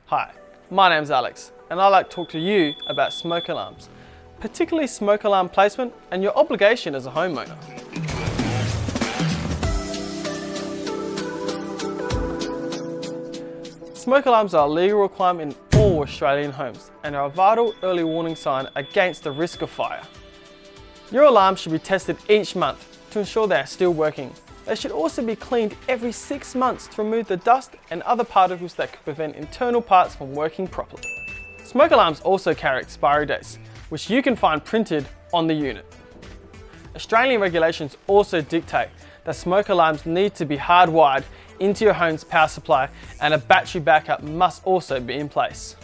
Hi, my name's Alex and I'd like to talk to you about smoke alarms, particularly smoke alarm placement and your obligation as a homeowner. Smoke alarms are a legal requirement in all Australian homes and are a vital early warning sign against the risk of fire. Your alarm should be tested each month to ensure they are still working. They should also be cleaned every 6 months to remove the dust and other particles that could prevent internal parts from working properly. Smoke alarms also carry expiry dates, which you can find printed on the unit. Australian regulations also dictate that smoke alarms need to be hardwired into your home's power supply and a battery backup must also be in place.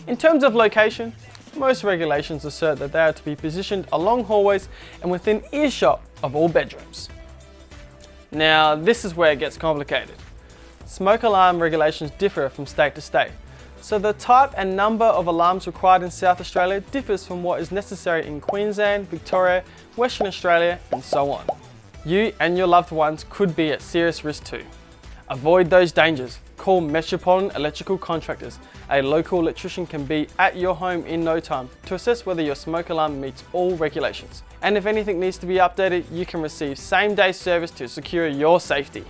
In terms of location, most regulations assert that they are to be positioned along hallways and within earshot of all bedrooms. Now, this is where it gets complicated. Smoke alarm regulations differ from state to state, so the type and number of alarms required in South Australia differs from what is necessary in Queensland, Victoria, Western Australia, and so on. You and your loved ones could be at serious risk too. Avoid those dangers. Call Metropolitan Electrical Contractors. A local electrician can be at your home in no time to assess whether your smoke alarm meets all regulations. And if anything needs to be updated, you can receive same-day service to secure your safety.